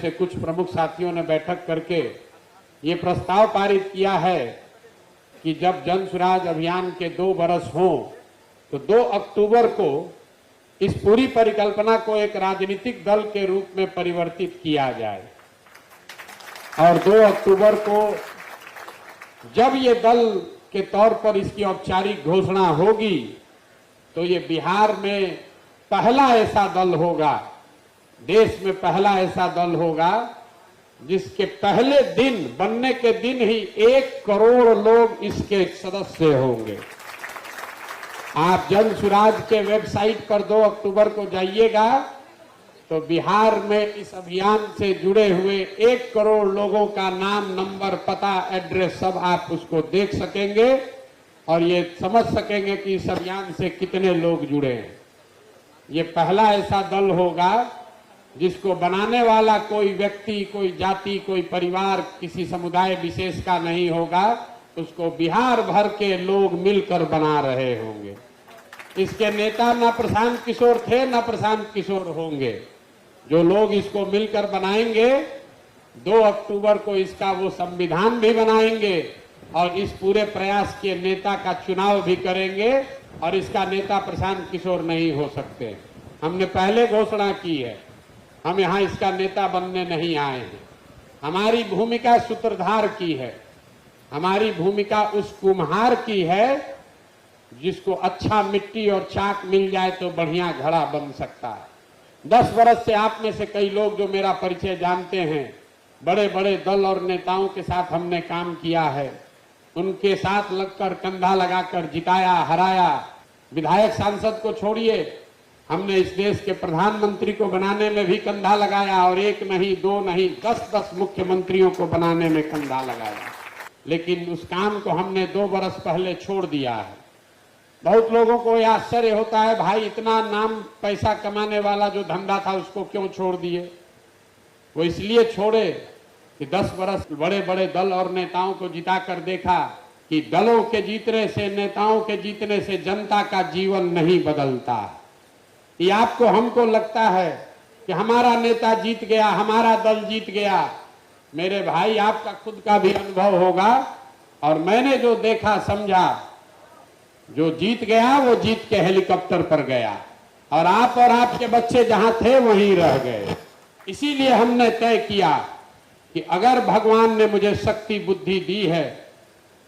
से कुछ प्रमुख साथियों ने बैठक करके ये प्रस्ताव पारित किया है कि जब जन सुराज अभियान के 2 बरस हों तो 2 अक्टूबर को इस पूरी परिकल्पना को एक राजनीतिक दल के रूप में परिवर्तित किया जाए और 2 अक्टूबर को जब ये दल के तौर पर इसकी औपचारिक घोषणा होगी तो ये बिहार में पहला ऐसा दल होगा, देश में पहला ऐसा दल होगा जिसके पहले दिन बनने के दिन ही 1 करोड़ लोग इसके सदस्य होंगे। आप जन सुराज के वेबसाइट पर 2 अक्टूबर को जाइएगा तो बिहार में इस अभियान से जुड़े हुए 1 करोड़ लोगों का नाम, नंबर, पता, एड्रेस सब आप उसको देख सकेंगे और ये समझ सकेंगे कि इस अभियान से कितने लोग जुड़े हैं। ये पहला ऐसा दल होगा जिसको बनाने वाला कोई व्यक्ति, कोई जाति, कोई परिवार, किसी समुदाय विशेष का नहीं होगा, उसको बिहार भर के लोग मिलकर बना रहे होंगे। इसके नेता न प्रशांत किशोर थे न प्रशांत किशोर होंगे। जो लोग इसको मिलकर बनाएंगे 2 अक्टूबर को इसका वो संविधान भी बनाएंगे और इस पूरे प्रयास के नेता का चुनाव भी करेंगे और इसका नेता प्रशांत किशोर नहीं हो सकते। हमने पहले घोषणा की है, हम यहाँ इसका नेता बनने नहीं आए हैं। हमारी भूमिका सूत्रधार की है, हमारी भूमिका उस कुम्हार की है जिसको अच्छा मिट्टी और चाक मिल जाए तो बढ़िया घड़ा बन सकता है। 10 वर्ष से आप में से कई लोग जो मेरा परिचय जानते हैं, बड़े बड़े दल और नेताओं के साथ हमने काम किया है, उनके साथ लगकर कंधा लगाकर जिताया, हराया। विधायक सांसद को छोड़िए, हमने इस देश के प्रधानमंत्री को बनाने में भी कंधा लगाया और 1 नहीं 2 नहीं 10-10 मुख्यमंत्रियों को बनाने में कंधा लगाया। लेकिन उस काम को हमने 2 बरस पहले छोड़ दिया है। बहुत लोगों को यह आश्चर्य होता है, भाई इतना नाम पैसा कमाने वाला जो धंधा था उसको क्यों छोड़ दिए? वो इसलिए छोड़े कि 10 बरस बड़े बड़े दल और नेताओं को जिता कर देखा कि दलों के जीतने से, नेताओं के जीतने से जनता का जीवन नहीं बदलता। ये आपको हमको लगता है कि हमारा नेता जीत गया, हमारा दल जीत गया। मेरे भाई, आपका खुद का भी अनुभव होगा और मैंने जो देखा समझा, जो जीत गया वो जीत के हेलीकॉप्टर पर गया और आप और आपके बच्चे जहां थे वहीं रह गए। इसीलिए हमने तय किया कि अगर भगवान ने मुझे शक्ति बुद्धि दी है,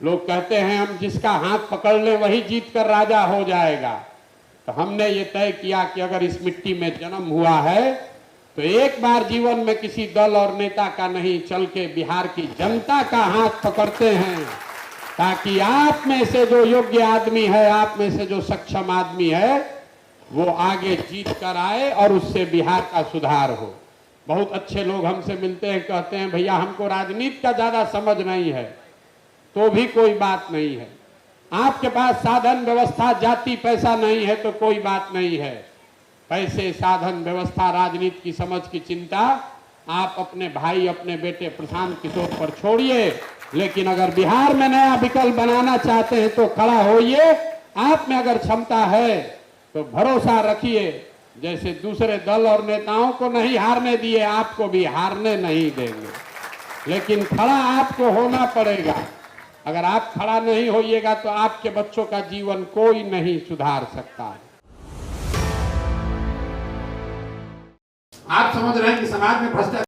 लोग कहते हैं हम जिसका हाथ पकड़ ले वही जीत कर राजा हो जाएगा, तो हमने ये तय किया कि अगर इस मिट्टी में जन्म हुआ है तो एक बार जीवन में किसी दल और नेता का नहीं, चल के बिहार की जनता का हाथ पकड़ते हैं ताकि आप में से जो योग्य आदमी है, आप में से जो सक्षम आदमी है, वो आगे जीत कर आए और उससे बिहार का सुधार हो। बहुत अच्छे लोग हमसे मिलते हैं, कहते हैं भैया हमको राजनीति का ज्यादा समझ नहीं है, तो भी कोई बात नहीं है। आपके पास साधन व्यवस्था, जाति, पैसा नहीं है तो कोई बात नहीं है। पैसे, साधन, व्यवस्था, राजनीति की समझ की चिंता आप अपने भाई, अपने बेटे प्रशांत किशोर पर छोड़िए। लेकिन अगर बिहार में नया विकल्प बनाना चाहते हैं तो खड़ा होइए। आप में अगर क्षमता है तो भरोसा रखिए, जैसे दूसरे दल और नेताओं को नहीं हारने दिए, आपको भी हारने नहीं देंगे। लेकिन खड़ा आपको होना पड़ेगा। अगर आप खड़ा नहीं होइएगा तो आपके बच्चों का जीवन कोई नहीं सुधार सकता है। आप समझ रहे हैं कि समाज में भ्रष्टाचार